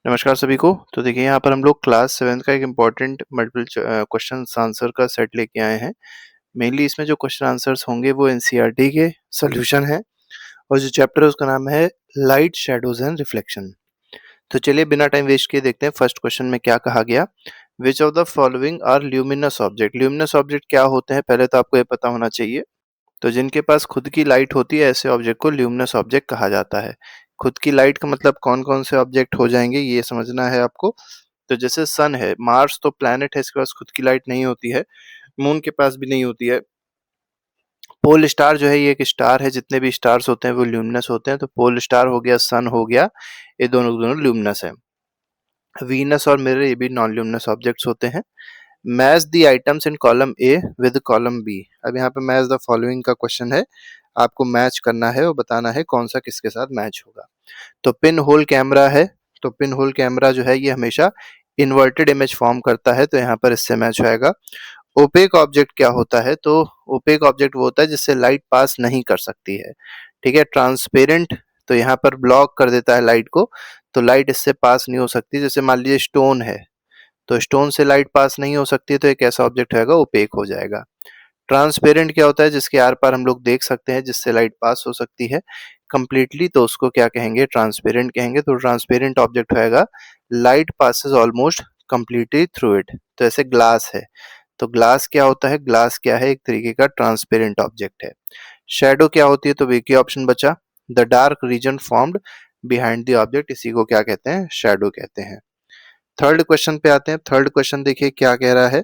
नमस्कार सभी को। तो देखिए यहाँ पर हम लोग क्लास 7th का एक इम्पॉर्टेंट मल्टीपल क्वेश्चन आंसर का सेट लेके आए हैं। मेनली इसमें जो क्वेश्चन आंसर्स होंगे वो एनसीईआरटी के सॉल्यूशन है और जो चैप्टर है उसका नाम है लाइट शेडोज एंड रिफ्लेक्शन। तो चलिए बिना टाइम वेस्ट किए देखते हैं फर्स्ट क्वेश्चन में क्या कहा गया। Which of the following are luminous object. Luminous object क्या होते हैं पहले तो आपको ये पता होना चाहिए। तो जिनके पास खुद की लाइट होती है ऐसे ऑब्जेक्ट को ल्यूमिनस ऑब्जेक्ट कहा जाता है। खुद की लाइट का मतलब कौन कौन से ऑब्जेक्ट हो जाएंगे ये समझना है आपको। तो जैसे सन है, मार्स तो प्लैनेट है, इसके पास खुद की लाइट नहीं होती है, मून के पास भी नहीं होती है। पोल स्टार जो है ये एक स्टार है, जितने भी स्टार्स होते हैं वो ल्यूमिनस होते हैं। तो पोल स्टार हो गया, सन हो गया, ये दोनों दोनों ल्यूमिनस है। वीनस और मिरर ये भी नॉन ल्यूमिनस ऑब्जेक्ट्स होते हैं। Match the items in column A with column B. अब यहाँ पे मैच द फॉलोइंग का क्वेश्चन है, आपको मैच करना है और बताना है कौन सा किसके साथ मैच होगा। तो पिन होल कैमरा है, तो पिन होल कैमरा जो है ये हमेशा इन्वर्टेड इमेज फॉर्म करता है, तो यहाँ पर इससे मैच होएगा। ओपेक ऑब्जेक्ट क्या होता है, तो ओपेक ऑब्जेक्ट वो होता है जिससे लाइट पास नहीं कर सकती है। ठीक है, ट्रांसपेरेंट तो यहाँ पर ब्लॉक कर देता है लाइट को, तो लाइट इससे पास नहीं हो सकती। जैसे मान लीजिए स्टोन है, तो स्टोन से लाइट पास नहीं हो सकती, तो एक ऐसा ऑब्जेक्ट होगा ओपेक हो जाएगा। ट्रांसपेरेंट क्या होता है, जिसके आर पार हम लोग देख सकते हैं, जिससे लाइट पास हो सकती है कंप्लीटली, तो उसको क्या कहेंगे, ट्रांसपेरेंट कहेंगे। तो ट्रांसपेरेंट ऑब्जेक्ट होएगा light passes almost completely through it. तो ऐसे ग्लास है, तो ग्लास क्या होता है, ग्लास क्या है, एक तरीके का ट्रांसपेरेंट ऑब्जेक्ट है। शेडो क्या होती है, तो एक ही ऑप्शन बचा, the dark region formed behind the object, इसी को क्या कहते हैं, शेडो कहते हैं। थर्ड क्वेश्चन पे आते हैं। थर्ड क्वेश्चन देखिए क्या कह रहा है।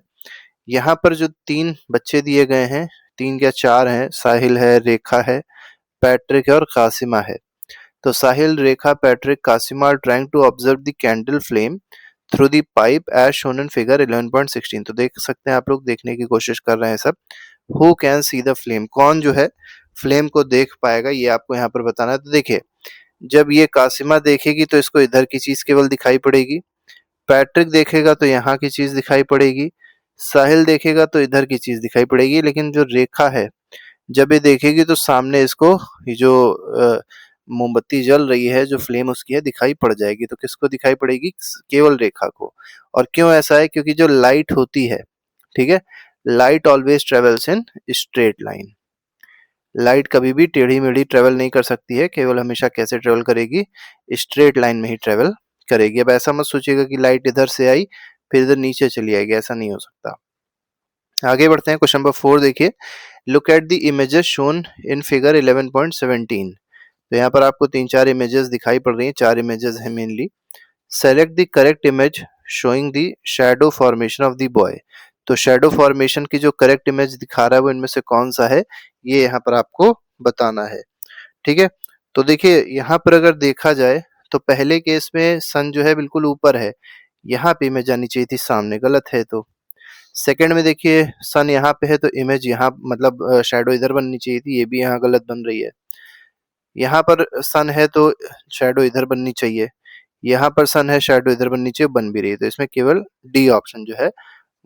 यहाँ पर जो तीन बच्चे दिए गए हैं, तीन या चार हैं, साहिल है, रेखा है, पैट्रिक है और कासिमा है। तो Sahil, Rekha, Patrick, Kasima are trying to observe the candle flame through the pipe as shown in figure 11.16। तो देख सकते हैं आप लोग, देखने की कोशिश कर रहे हैं सब। Who can see the flame, कौन जो है फ्लेम को देख पाएगा, ये आपको यहाँ पर बताना है। तो देखिए, जब ये कासिमा देखेगी तो इसको इधर की चीज केवल दिखाई पड़ेगी, पैट्रिक देखेगा तो यहाँ की चीज दिखाई पड़ेगी, साहिल देखेगा तो इधर की चीज दिखाई पड़ेगी। लेकिन जो रेखा है, जब ये देखेगी तो सामने इसको ये जो मोमबत्ती जल रही है, जो फ्लेम उसकी है, दिखाई पड़ जाएगी। तो किसको दिखाई पड़ेगी, केवल रेखा को। और क्यों ऐसा है, क्योंकि जो लाइट होती है, ठीक है, light always travels in straight line. Light कभी भी टेढ़ी मेढ़ी ट्रेवल नहीं कर सकती है, केवल हमेशा कैसे ट्रेवल करेगी, स्ट्रेट लाइन में ही ट्रेवल करेगी। अब ऐसा मत सोचिएगा कि लाइट इधर से आई फिर इधर नीचे चली आएगी, ऐसा नहीं हो सकता। आगे बढ़ते हैं, क्वेश्चन नंबर 4 देखिए। Look at the images shown in figure 11.17। तो यहाँ पर आपको तीन चार इमेजेस दिखाई पड़ रही हैं, चार इमेजेस हैं mainly. Select the correct image showing the shadow formation of the boy. तो शैडो फॉर्मेशन की जो करेक्ट इमेज दिखा रहा है वो इनमें से कौन सा है, ये यहाँ पर आपको बताना है। ठीक है, तो देखिए यहाँ पर अगर देखा जाए तो पहले केस में सन जो है बिल्कुल ऊपर है, यहाँ पे इमेज आनी चाहिए थी सामने, गलत है। तो सेकंड में देखिए सन यहाँ पे है तो इमेज यहाँ मतलब शैडो इधर बननी चाहिए थी, ये भी यहाँ गलत बन रही है। यहाँ पर सन है तो शैडो इधर बननी चाहिए, यहाँ पर सन है शैडो इधर बननी चाहिए, बन भी रही है। तो इसमें केवल डी ऑप्शन जो है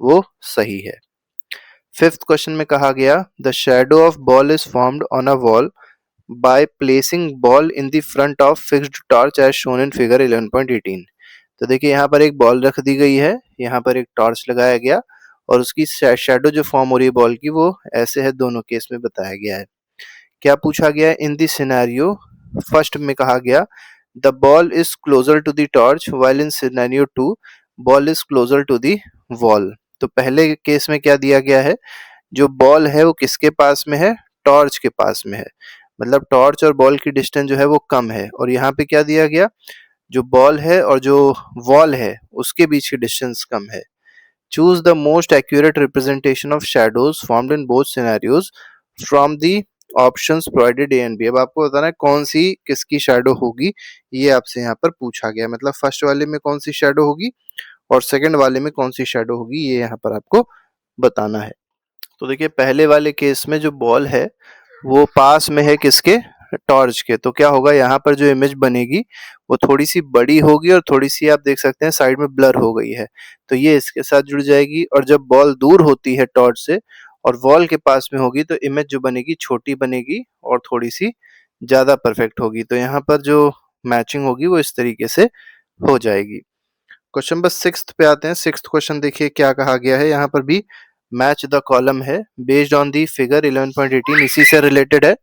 वो सही है। फिफ्थ क्वेश्चन में कहा गया, the shadow of ball is formed on a wall by placing ball in the front of fixed torch as shown in figure 11.18। तो देखिए यहाँ पर एक बॉल रख दी गई है, यहाँ पर एक टॉर्च लगाया गया और उसकी शैडो जो फॉर्म हो रही है बॉल की वो ऐसे है, दोनों केस में बताया गया है। क्या पूछा गया है, इन द सिनेरियो फर्स्ट में कहा गया the ball is closer to the torch while in scenario 2 ball is closer to the wall. तो पहले केस में क्या दिया गया है, जो बॉल है वो किसके पास में है, टॉर्च के पास में है, मतलब टॉर्च और बॉल की डिस्टेंस जो है वो कम है। और यहाँ पे क्या दिया गया, जो बॉल है और जो वॉल है उसके बीच की डिस्टेंस कम है। Choose the most accurate representation of shadows formed in both scenarios from the options provided A and B. अब आपको बताना है कौन सी किसकी शैडो होगी, ये आपसे यहाँ पर पूछा गया। मतलब फर्स्ट वाले में कौन सी शैडो होगी और सेकंड वाले में कौन सी शैडो होगी, ये यहाँ पर आपको बताना है। तो देखिए पहले वाले केस में जो बॉल है वो पास में है किसके, टॉर्च के, तो क्या होगा, यहाँ पर जो इमेज बनेगी वो थोड़ी सी बड़ी होगी और थोड़ी सी आप देख सकते हैं साइड में ब्लर हो गई है, तो ये इसके साथ जुड़ जाएगी। और जब बॉल दूर होती है टॉर्च से और वॉल के पास में होगी तो इमेज जो बनेगी छोटी बनेगी और थोड़ी सी ज्यादा परफेक्ट होगी। तो यहाँ पर जो मैचिंग होगी वो इस तरीके से हो जाएगी। क्वेश्चन नंबर 6 पे आते हैं। 6th क्वेश्चन देखिए क्या कहा गया है, यहाँ पर भी मैच द कॉलम है बेस्ड ऑन दी फिगर 11.18, इसी से रिलेटेड है,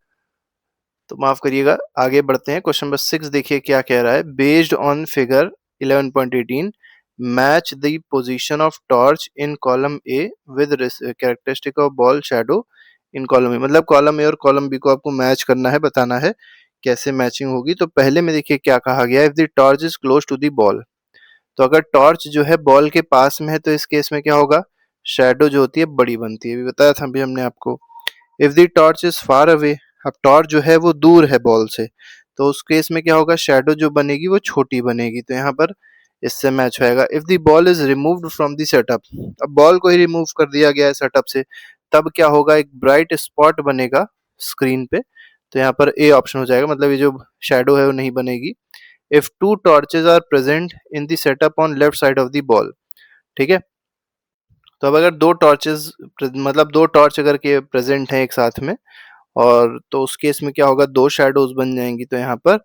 तो माफ करिएगा। आगे बढ़ते हैं। क्वेश्चन नंबर 6 देखिए क्या कह रहा है, based on figure 11.18 match the position of torch in column A with characteristic of ball shadow in column ए। मतलब कॉलम ए और कॉलम बी को आपको मैच करना है, बताना है कैसे मैचिंग होगी। तो पहले में देखिए क्या कहा गया है, if the torch is close to the ball, तो अगर टॉर्च जो है बॉल के पास में है तो इस केस में क्या होगा, शैडो जो होती है बड़ी बनती है, अभी बताया था अभी हमने आपको। If the torch is far away, अब टॉर्च जो है वो दूर है बॉल से, तो उस केस में क्या होगा, शैडो जो बनेगी वो छोटी बनेगी, तो यहाँ पर इससे मैच होएगा। If the ball is removed from the setup, अब बॉल को ही रिमूव कर दिया गया है सेटअप से, तब क्या होगा, एक ब्राइट स्पॉट बनेगा स्क्रीन पे, तो यहाँ पर ए ऑप्शन हो जाएगा, मतलब ये जो शैडो है वो नहीं बनेगी। If two torches are present in the setup on left side of the ball, ठीक है, तो अब अगर दो टॉर्चेज, मतलब दो टॉर्च अगर के प्रेजेंट हैं एक साथ में, और तो उस केस में क्या होगा, दो शैडोज बन जाएंगी, तो यहाँ पर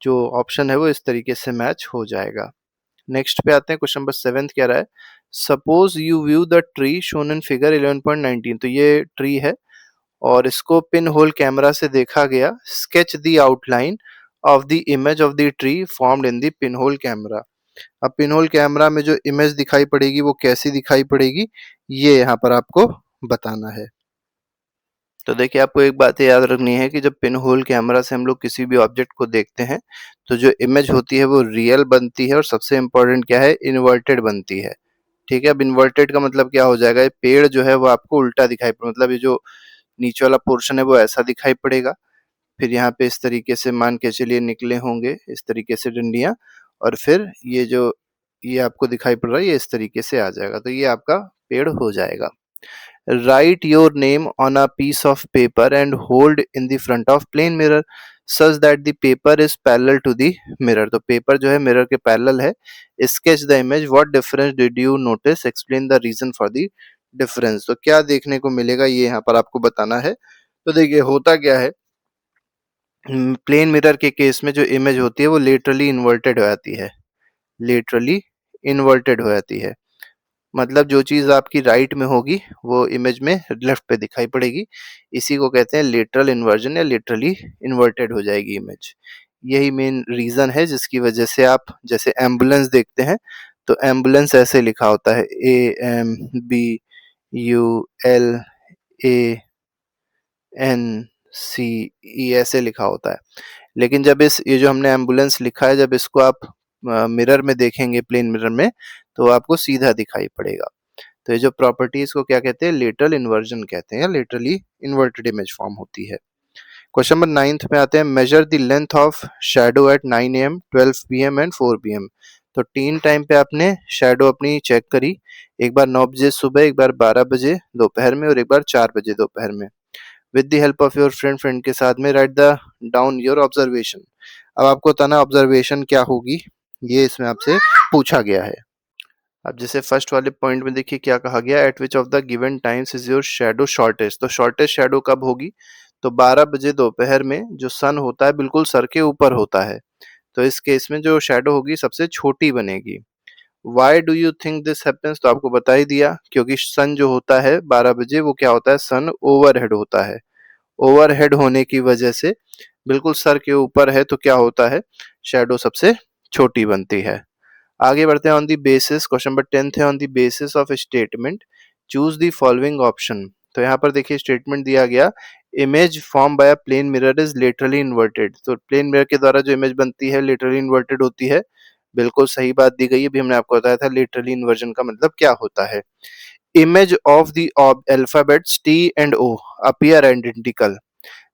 जो ऑप्शन है वो इस तरीके से मैच हो जाएगा। नेक्स्ट पे आते हैं। क्वेश्चन नंबर 7 कह रहा है, suppose you view the tree shown in figure 11.19, तो ये ट्री है और इसको पिन होल कैमरा से देखा गया, sketch the outline of the image of the tree formed in the pin hole camera. अब पिन होल कैमरा में जो इमेज दिखाई पड़ेगी वो कैसी दिखाई पड़ेगी, ये यहाँ पर आपको बताना है। तो देखिए आपको एक बात याद रखनी है कि जब पिन होल कैमरा से हम लोग किसी भी ऑब्जेक्ट को देखते हैं, तो जो इमेज होती है वो रियल बनती है, और सबसे इम्पोर्टेंट क्या है, इन्वर्टेड बनती है। ठीक है, अब इन्वर्टेड का मतलब क्या हो जाएगा, ये पेड़ जो है वो आपको उल्टा दिखाई पड़े, मतलब ये जो नीचे वाला पोर्शन है वो ऐसा दिखाई पड़ेगा, फिर यहाँ पे इस तरीके से मान के चलिए निकले होंगे इस तरीके से डंडियां, और फिर ये जो ये आपको दिखाई पड़ रहा है ये इस तरीके से आ जाएगा, तो ये आपका पेड़ हो जाएगा। Write your name on a piece of paper and hold in the front of plane mirror such that the paper is parallel to the mirror, तो पेपर जो है मिरर के पैरेलल है। Sketch the image, what difference did you notice, explain the reason for the difference, तो क्या देखने को मिलेगा ये यहाँ पर आपको बताना है। तो देखिए होता क्या है, प्लेन मिरर के केस में जो इमेज होती है वो लेटरली इन्वर्टेड हो जाती है, लेटरली इन्वर्टेड हो जाती है, मतलब जो चीज आपकी राइट में होगी वो इमेज में लेफ्ट पे दिखाई पड़ेगी, इसी को कहते हैं लेटरल इन्वर्जन, या लेटरली इन्वर्टेड हो जाएगी इमेज। यही मेन रीजन है जिसकी वजह से आप जैसे एम्बुलेंस देखते हैं तो एम्बुलेंस ऐसे लिखा होता है, AMBULANCE ऐसे लिखा होता है। लेकिन जब ये जो हमने एम्बुलेंस लिखा है, जब इसको आप मिरर में देखेंगे, प्लेन मिरर में, तो आपको सीधा दिखाई पड़ेगा। तो ये जो प्रॉपर्टी इसको क्या कहते हैं, लेटरल इन्वर्जन कहते हैं, या लेटरली इन्वर्टेड इमेज फॉर्म होती है। क्वेश्चन नंबर 9 पे आते हैं, measure the length of shadow at 9 AM, 12 PM and 4 PM। तो 3 टाइम पे आपने शैडो अपनी चेक करी, एक बार 9 बजे सुबह, एक बार 12 बजे दोपहर में, और एक बार 4 बजे दोपहर में। With the help of your friend के साथ में right the down your observation. अब आपको बताना ऑब्जर्वेशन क्या होगी, ये इसमें आपसे पूछा गया है। अब जैसे फर्स्ट वाले पॉइंट में देखिए क्या कहा गया, eight which of the given times is your shadow shortest, तो शॉर्टेस्ट शैडो कब होगी, तो 12 बजे दोपहर में जो सन होता है बिल्कुल सर के ऊपर होता है, तो इस केस में जो शैडो होगी सबसे छोटी बनेगी। Why do you think this happens, तो आपको बता ही दिया, क्योंकि सन जो होता है 12 बजे वो क्या होता है, सन ओवरहेड होता है, ओवरहेड होने की वजह से बिल्कुल सर के ऊपर है, तो क्या होता है, शैडो सबसे छोटी बनती है। आगे बढ़ते हैं। On the basis, question number 10 है, on the basis of statement choose the following option. तो यहाँ पर देखिए स्टेटमेंट दिया गया, image form by a plane mirror is laterally inverted, तो प्लेन मिरर के द्वारा जो इमेज बनती है लेटरली इन्वर्टेड होती है, बिल्कुल सही बात दी गई है। अभी हमने आपको बताया था लेटरली इन्वर्जन का मतलब क्या होता है। Image of the alphabets T and O appear identical,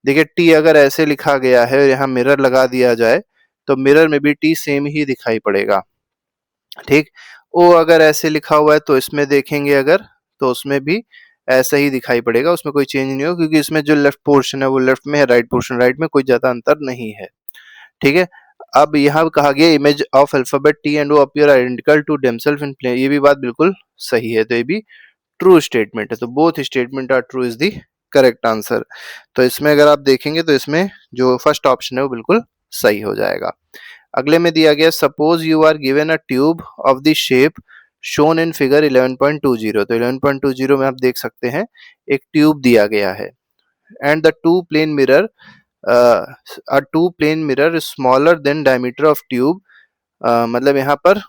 देखिए टी अगर ऐसे लिखा गया है और यहाँ मिरर लगा दिया जाए तो मिरर में भी टी सेम ही दिखाई पड़ेगा, ठीक। ओ अगर ऐसे लिखा हुआ है तो इसमें देखेंगे अगर, तो उसमें भी ऐसा ही दिखाई पड़ेगा, उसमें कोई चेंज नहीं हो, क्योंकि इसमें जो लेफ्ट पोर्शन है वो लेफ्ट में है, राइट पोर्शन राइट में, कोई ज्यादा अंतर नहीं है, ठीक है। अब यहाँ कहा गया image of alphabet T and O appear identical to themselves in plane, ये भी बात बिल्कुल सही है, तो ये भी ट्रू स्टेटमेंट है, तो both statement are true is the correct answer. तो इसमें अगर आप देखेंगे तो इसमें जो फर्स्ट ऑप्शन है वो बिल्कुल सही हो जाएगा। अगले में दिया गया suppose you are given a tube of the shape shown in figure 11.20। तो 11.20 में आप देख सकते हैं एक ट्यूब दिया गया है and the two plane mirror a two plane mirror smaller than diameter of tube. मतलब यहाँ पर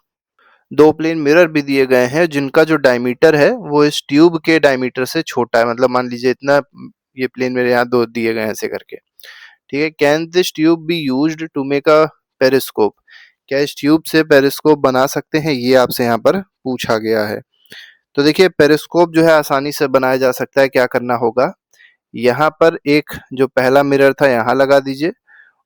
दो प्लेन मिरर भी दिए गए हैं जिनका जो डायमीटर है वो इस ट्यूब के डायमीटर से छोटा है। मतलब मान लीजिए इतना ये प्लेन मिरर यहाँ दो दिए गए हैं ऐसे करके। ठीक है, can this tube be used to make a periscope. क्या इस ट्यूब से पेरिस्कोप बना सकते हैं, ये आपसे यहाँ पर पूछा गया है। तो देखिए पेरिस्कोप जो है आसानी से बनाया जा सकता है। क्या करना होगा, यहाँ पर एक जो पहला मिरर था यहाँ लगा दीजिए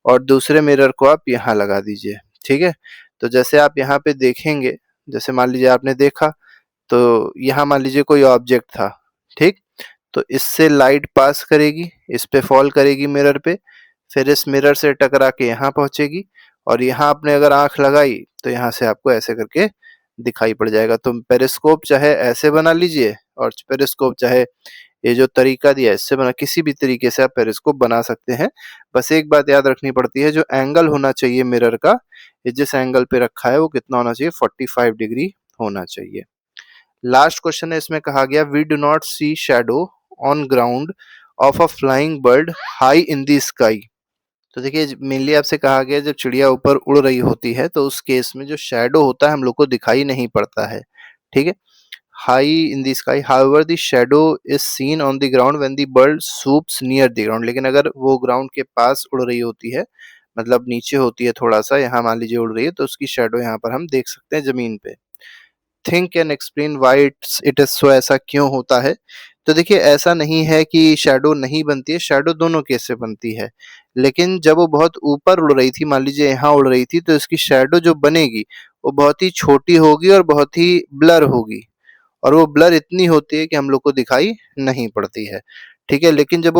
और दूसरे मिरर को आप यहाँ लगा दीजिए। ठीक है, तो जैसे आप यहाँ पे देखेंगे, जैसे मान लीजिए आपने देखा तो यहाँ मान लीजिए कोई ऑब्जेक्ट था, ठीक, तो इससे लाइट पास करेगी, इस पे फॉल करेगी मिरर पे, फिर इस मिरर से टकरा के यहाँ पहुंचेगी और यहाँ आपने अगर आंख लगाई तो यहाँ से आपको ऐसे करके दिखाई पड़ जाएगा। तो पेरिस्कोप चाहे ऐसे बना लीजिए और पेरिस्कोप चाहे ये जो तरीका दिया है इससे बना, किसी भी तरीके से आप पेरिस्कोप बना सकते हैं। बस एक बात याद रखनी पड़ती है, जो एंगल होना चाहिए मिरर का, ये जिस एंगल पे रखा है वो कितना होना चाहिए, 45 डिग्री होना चाहिए। लास्ट क्वेश्चन है, इसमें कहा गया we do not see shadow on ground of a flying bird high in the sky. तो देखिए मेनली आपसे कहा गया जब चिड़िया ऊपर उड़ रही होती है तो उस केस में जो शैडो होता है हम लोग को दिखाई नहीं पड़ता है। ठीक है, high in the sky however the shadow is seen on the ground when the bird swoops near the ground. लेकिन अगर वो ग्राउंड के पास उड़ रही होती है, मतलब नीचे होती है थोड़ा सा, यहाँ मान लीजिए उड़ रही है, तो उसकी शैडो यहाँ पर हम देख सकते हैं जमीन पे। Think and explain why it is so, ऐसा क्यों होता है। तो देखिए ऐसा नहीं है कि शैडो नहीं बनती है, शैडो दोनों केस से बनती है। लेकिन जब वो बहुत ऊपर उड़ रही थी, मान लीजिए यहाँ उड़ रही थी, तो इसकी शैडो जो बनेगी वो बहुत ही छोटी होगी और बहुत ही ब्लर होगी, और वो ब्लर इतनी होती है कि हम लोग को दिखाई नहीं पड़ती है। ठीक है, लेकिन जब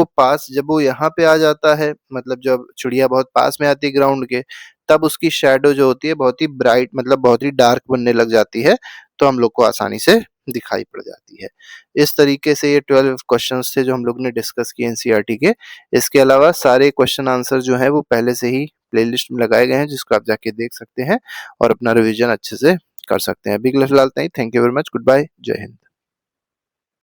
वो यहाँ पे आ जाता है, मतलब जब चिड़िया बहुत पास में आती है ग्राउंड के, तब उसकी शैडो जो होती है बहुत ही ब्राइट, मतलब बहुत ही डार्क बनने लग जाती है, तो हम लोग को आसानी से दिखाई पड़ जाती है। इस तरीके से ये 12 क्वेश्चंस थे जो हम लोग ने डिस्कस किए एनसीईआरटी के। इसके अलावा सारे क्वेश्चन आंसर जो है वो पहले से ही प्लेलिस्ट में लगाए गए हैं, जिसको आप जाके देख सकते हैं और अपना रिवीजन अच्छे से कर सकते हैं। अभी के लिए फिलहाल नहीं, thank you very much, good bye, जय हिंद।